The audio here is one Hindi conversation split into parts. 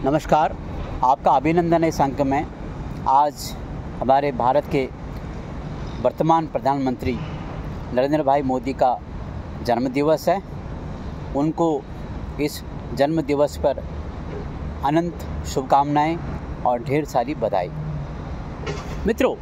नमस्कार, आपका अभिनंदन है इस अंक में। आज हमारे भारत के वर्तमान प्रधानमंत्री नरेंद्र भाई मोदी का जन्मदिवस है। उनको इस जन्मदिवस पर अनंत शुभकामनाएं और ढेर सारी बधाई। मित्रों,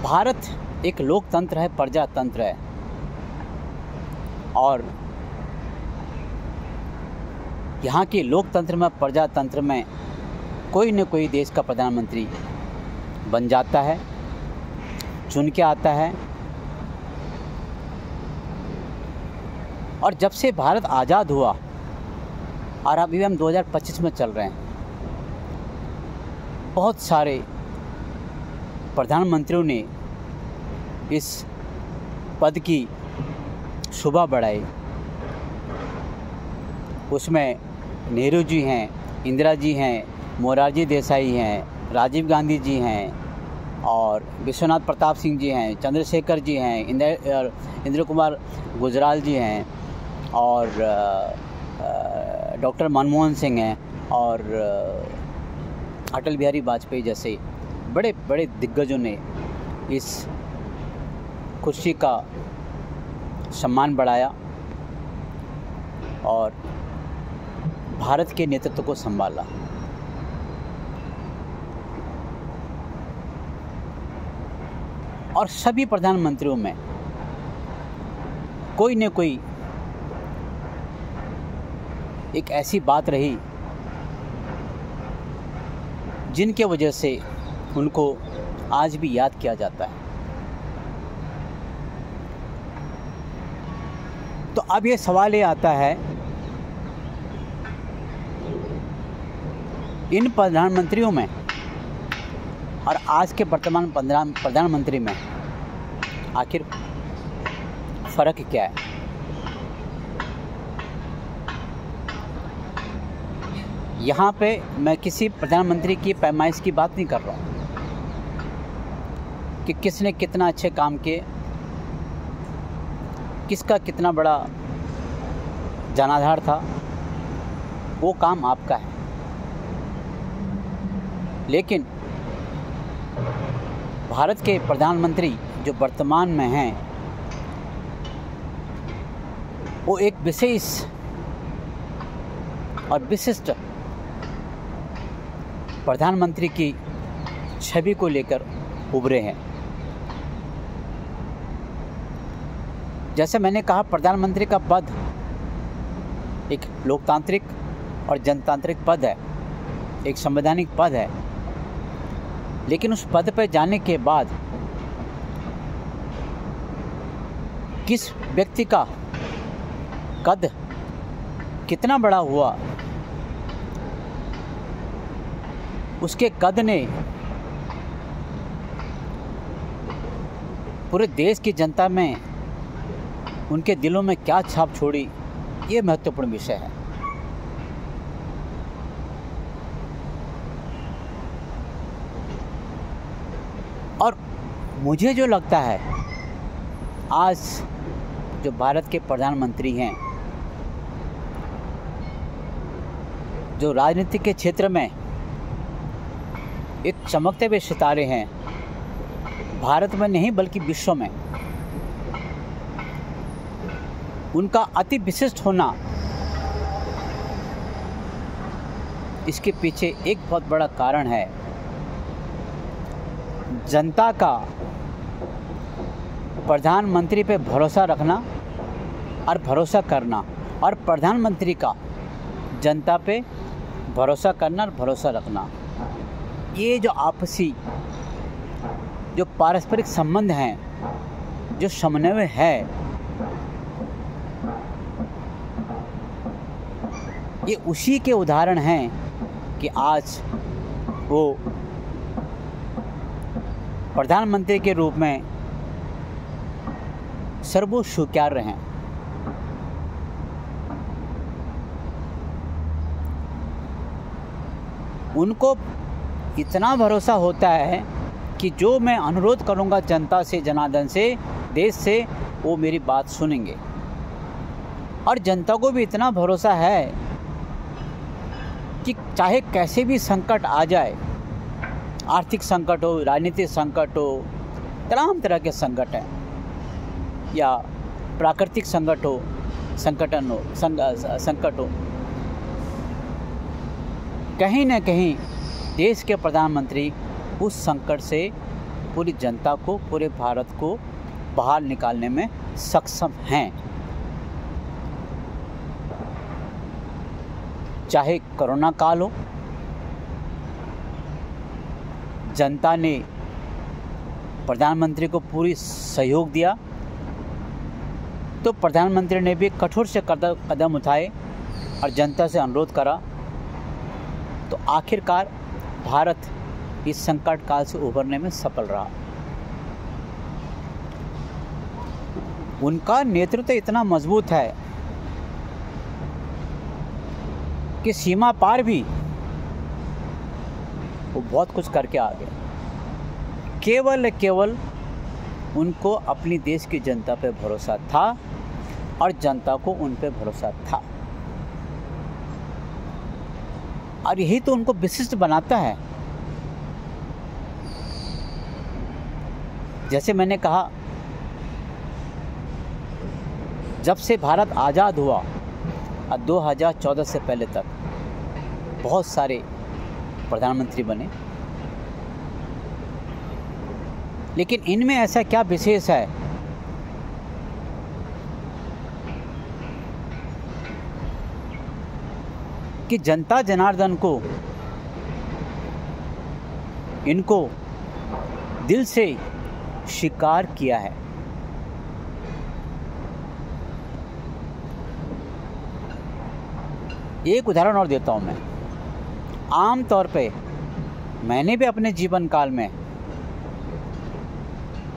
भारत एक लोकतंत्र है, प्रजातंत्र है और यहाँ के लोकतंत्र में, प्रजातंत्र में कोई न कोई देश का प्रधानमंत्री बन जाता है, चुन के आता है। और जब से भारत आज़ाद हुआ और अभी हम 2025 में चल रहे हैं, बहुत सारे प्रधानमंत्रियों ने इस पद की शोभा बढ़ाई। उसमें नेहरू जी हैं, इंदिरा जी हैं, मोरारजी देसाई हैं, राजीव गांधी जी हैं और विश्वनाथ प्रताप सिंह जी हैं, चंद्रशेखर जी हैं, इंद्र कुमार गुजराल जी हैं और डॉक्टर मनमोहन सिंह हैं और अटल बिहारी वाजपेयी जैसे बड़े बड़े दिग्गजों ने इस कुर्सी का सम्मान बढ़ाया और भारत के नेतृत्व को संभाला। और सभी प्रधानमंत्रियों में कोई न कोई एक ऐसी बात रही जिनके वजह से उनको आज भी याद किया जाता है। तो अब ये सवाल ये आता है, इन प्रधानमंत्रियों में और आज के वर्तमान प्रधानमंत्री में आखिर फ़र्क क्या है? यहाँ पे मैं किसी प्रधानमंत्री की पैमाइश की बात नहीं कर रहा हूँ कि किसने कितना अच्छे काम किए, किसका कितना बड़ा जनाधार था। वो काम आपका है, लेकिन भारत के प्रधानमंत्री जो वर्तमान में हैं, वो एक विशेष और विशिष्ट प्रधानमंत्री की छवि को लेकर उभरे हैं। जैसे मैंने कहा, प्रधानमंत्री का पद एक लोकतांत्रिक और जनतांत्रिक पद है, एक संवैधानिक पद है। लेकिन उस पद पर जाने के बाद किस व्यक्ति का कद कितना बड़ा हुआ, उसके कद ने पूरे देश की जनता में, उनके दिलों में क्या छाप छोड़ी, ये महत्वपूर्ण विषय है। और मुझे जो लगता है, आज जो भारत के प्रधानमंत्री हैं, जो राजनीति के क्षेत्र में एक चमकते हुए सितारे हैं, भारत में नहीं बल्कि विश्व में, उनका अति विशिष्ट होना, इसके पीछे एक बहुत बड़ा कारण है जनता का प्रधानमंत्री पे भरोसा रखना और भरोसा करना, और प्रधानमंत्री का जनता पे भरोसा करना और भरोसा रखना। ये जो आपसी जो पारस्परिक संबंध हैं, जो समन्वय है, ये उसी के उदाहरण हैं कि आज वो प्रधानमंत्री के रूप में सर्वोच्च स्वीकार्य हैं। उनको इतना भरोसा होता है कि जो मैं अनुरोध करूंगा जनता से, जनार्दन से, देश से, वो मेरी बात सुनेंगे। और जनता को भी इतना भरोसा है कि चाहे कैसे भी संकट आ जाए, आर्थिक संकट हो, राजनीतिक संकट हो, तमाम तरह के संकट हैं, या प्राकृतिक संकट हो, संकट हो, कहीं न कहीं देश के प्रधानमंत्री उस संकट से पूरी जनता को, पूरे भारत को बाहर निकालने में सक्षम हैं। चाहे कोरोना काल हो, जनता ने प्रधानमंत्री को पूरी सहयोग दिया, तो प्रधानमंत्री ने भी कठोर से कदम उठाए और जनता से अनुरोध करा, तो आखिरकार भारत इस संकट काल से उभरने में सफल रहा। उनका नेतृत्व इतना मजबूत है कि सीमा पार भी वो बहुत कुछ करके आ गए। केवल उनको अपनी देश की जनता पे भरोसा था और जनता को उन पे भरोसा था, और यही तो उनको विशिष्ट बनाता है। जैसे मैंने कहा, जब से भारत आज़ाद हुआ और 2014 से पहले तक बहुत सारे प्रधानमंत्री बने, लेकिन इनमें ऐसा क्या विशेष है कि जनता जनार्दन को इनको दिल से स्वीकार किया है। एक उदाहरण और देता हूँ मैं। आम तौर पे मैंने भी अपने जीवन काल में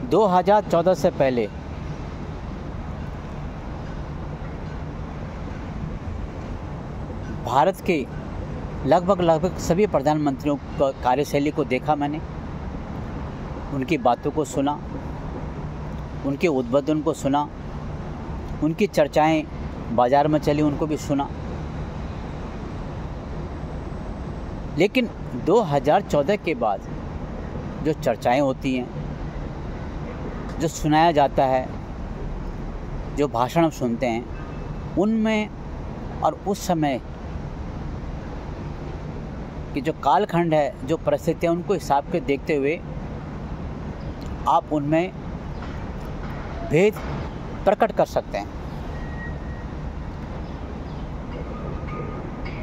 2014 से पहले भारत के लगभग सभी प्रधानमंत्रियों का कार्यशैली को देखा मैंने, उनकी बातों को सुना, उनके उद्बोधन को सुना, उनकी चर्चाएं बाज़ार में चली उनको भी सुना। लेकिन 2014 के बाद जो चर्चाएं होती हैं, जो सुनाया जाता है, जो भाषण हम सुनते हैं, उनमें और उस समय कि जो कालखंड है, जो परिस्थितियाँ, उनको हिसाब के देखते हुए आप उनमें भेद प्रकट कर सकते हैं।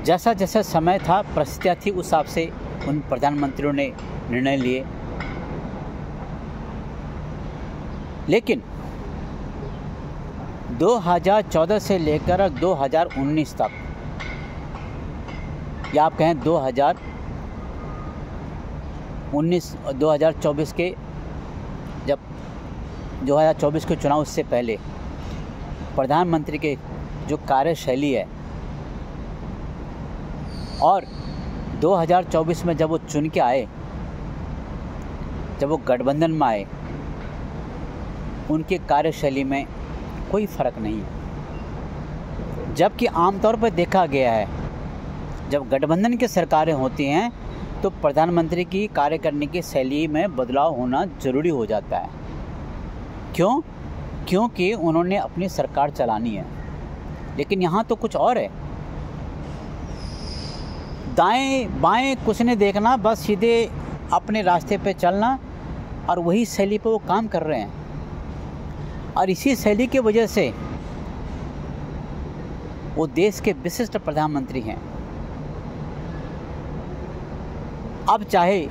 जैसा जैसा समय था, परिस्थितियाँ थी, उस हिसाब से उन प्रधानमंत्रियों ने निर्णय लिए। लेकिन 2014 से लेकर 2019 तक, या आप कहें 2024 के, जब 2024 के चुनाव से पहले प्रधानमंत्री के जो कार्यशैली है, और 2024 में जब वो चुन के आए, जब वो गठबंधन में आए, उनके कार्यशैली में कोई फ़र्क नहीं है। जबकि आमतौर पर देखा गया है, जब गठबंधन की सरकारें होती हैं तो प्रधानमंत्री की कार्य करने की शैली में बदलाव होना ज़रूरी हो जाता है। क्यों? क्योंकि उन्होंने अपनी सरकार चलानी है। लेकिन यहाँ तो कुछ और है। दाएं बाएं कुछ नहीं देखना, बस सीधे अपने रास्ते पे चलना, और वही शैली पे वो काम कर रहे हैं। और इसी शैली की वजह से वो देश के विशिष्ट प्रधानमंत्री हैं। अब चाहे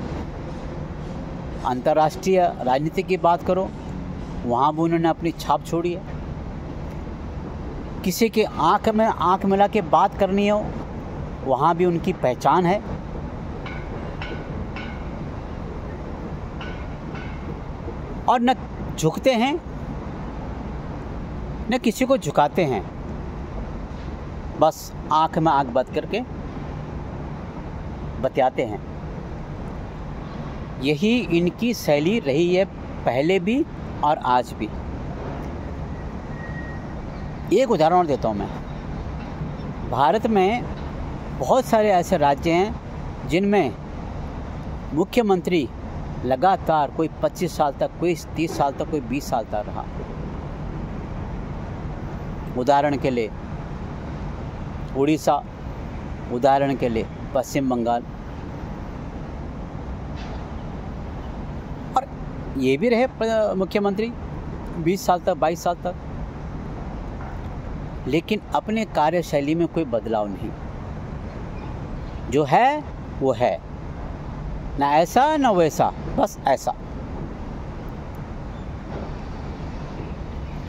अंतर्राष्ट्रीय राजनीति की बात करो, वहाँ भी उन्होंने अपनी छाप छोड़ी है। किसी के आँख में आँख मिला के बात करनी हो, वहाँ भी उनकी पहचान है। और न झुकते हैं न किसी को झुकाते हैं, बस आँख में आँख बंद करके बतियाते हैं। यही इनकी शैली रही है, पहले भी और आज भी। एक उदाहरण देता हूँ मैं। भारत में बहुत सारे ऐसे राज्य हैं जिनमें मुख्यमंत्री लगातार कोई 25 साल तक, कोई 30 साल तक, कोई 20 साल तक रहा। उदाहरण के लिए उड़ीसा, उदाहरण के लिए पश्चिम बंगाल, और ये भी रहे मुख्यमंत्री 20 साल तक, 22 साल तक, लेकिन अपने कार्यशैली में कोई बदलाव नहीं। जो है वो है, ना ऐसा ना वैसा, बस ऐसा।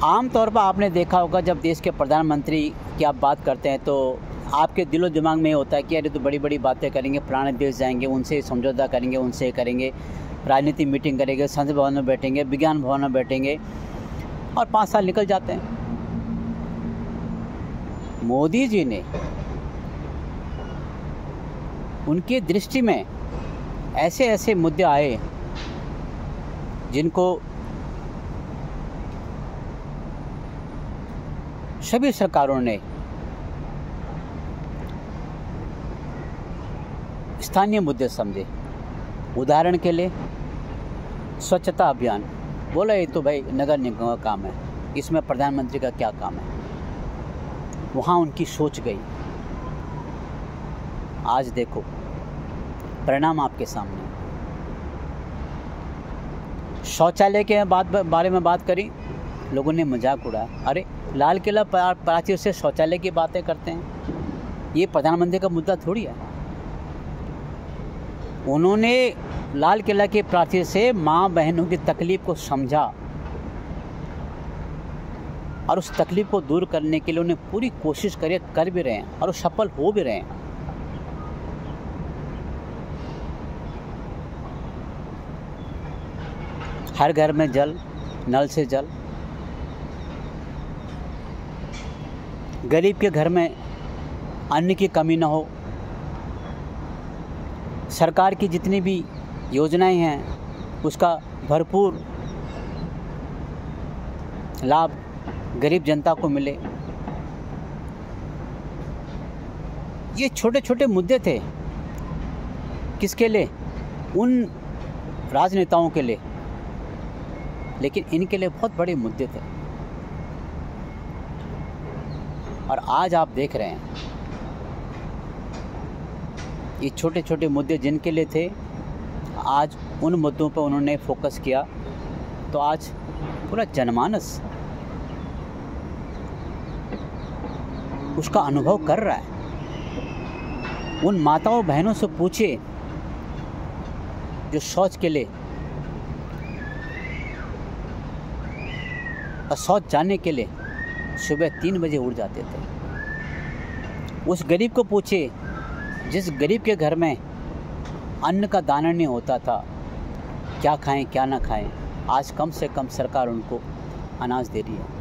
आम तौर पर आपने देखा होगा जब देश के प्रधानमंत्री की आप बात करते हैं तो आपके दिलो दिमाग में होता है कि अरे तो बड़ी बड़ी बातें करेंगे, पुराने देश जाएंगे, उनसे समझौता करेंगे, उनसे करेंगे, राजनीति मीटिंग करेंगे, संसद भवन में बैठेंगे, विज्ञान भवन में बैठेंगे, और 5 साल निकल जाते हैं। मोदी जी ने, उनकी दृष्टि में ऐसे ऐसे मुद्दे आए जिनको सभी सरकारों ने स्थानीय मुद्दे समझे। उदाहरण के लिए स्वच्छता अभियान, बोला ये तो भाई नगर निगम का काम है, इसमें प्रधानमंत्री का क्या काम है। वहाँ उनकी सोच गई। आज देखो परिणाम आपके सामने। शौचालय के बारे में बात करी, लोगों ने मजाक उड़ाया, अरे लाल किला प्राचीर से शौचालय की बातें करते हैं, ये प्रधानमंत्री का मुद्दा थोड़ी है। उन्होंने लाल किला के प्राचीर से माँ बहनों की तकलीफ को समझा और उस तकलीफ को दूर करने के लिए उन्हें पूरी कोशिश कर भी रहे हैं और सफल हो भी रहे हैं। हर घर में जल, नल से जल, गरीब के घर में अन्न की कमी न हो, सरकार की जितनी भी योजनाएं हैं उसका भरपूर लाभ गरीब जनता को मिले। ये छोटे छोटे मुद्दे थे, किसके लिए? उन राजनेताओं के लिए, लेकिन इनके लिए बहुत बड़े मुद्दे थे। और आज आप देख रहे हैं ये छोटे छोटे मुद्दे जिनके लिए थे, आज उन मुद्दों पर उन्होंने फोकस किया, तो आज पूरा जनमानस उसका अनुभव कर रहा है। उन माताओं बहनों से पूछिए जो शौच के लिए और शौच जाने के लिए सुबह 3 बजे उठ जाते थे। उस गरीब को पूछिए जिस गरीब के घर में अन्न का दाना नहीं होता था, क्या खाएं क्या ना खाएं, आज कम से कम सरकार उनको अनाज दे रही है।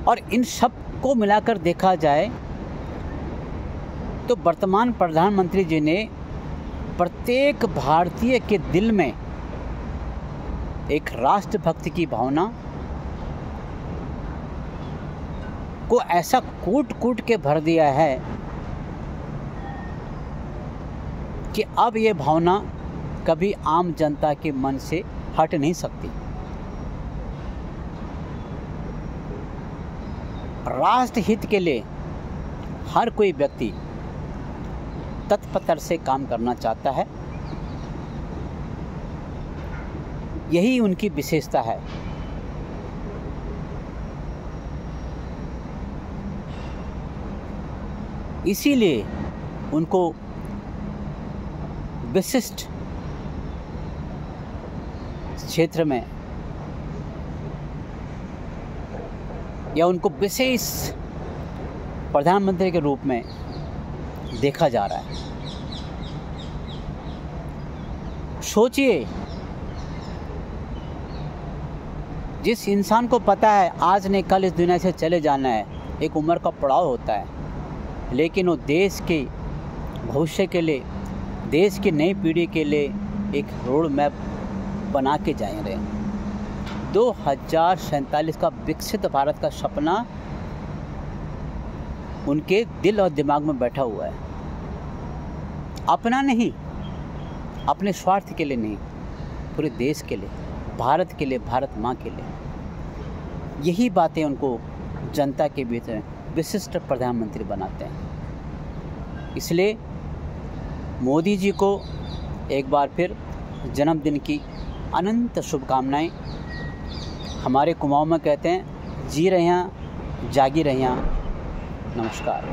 और इन सब को मिलाकर देखा जाए तो वर्तमान प्रधानमंत्री जी ने प्रत्येक भारतीय के दिल में एक राष्ट्रभक्ति की भावना को ऐसा कूट कूट के भर दिया है कि अब ये भावना कभी आम जनता के मन से हट नहीं सकती। राष्ट्र हित के लिए हर कोई व्यक्ति तत्पर से काम करना चाहता है, यही उनकी विशेषता है। इसीलिए उनको विशिष्ट क्षेत्र में या उनको विशेष प्रधानमंत्री के रूप में देखा जा रहा है। सोचिए, जिस इंसान को पता है आज नहीं कल इस दुनिया से चले जाना है, एक उम्र का पड़ाव होता है, लेकिन वो देश के भविष्य के लिए, देश की नई पीढ़ी के लिए एक रोड मैप बना के जा रहे हैं। 2047 का विकसित भारत का सपना उनके दिल और दिमाग में बैठा हुआ है। अपना नहीं, अपने स्वार्थ के लिए नहीं, पूरे देश के लिए, भारत के लिए, भारत माँ के लिए। यही बातें उनको जनता के बीच में विशिष्ट प्रधानमंत्री बनाते हैं। इसलिए मोदी जी को एक बार फिर जन्मदिन की अनंत शुभकामनाएं। हमारे कुमाऊं में कहते हैं, जी रहे हैं, जागी रहे हैं। नमस्कार।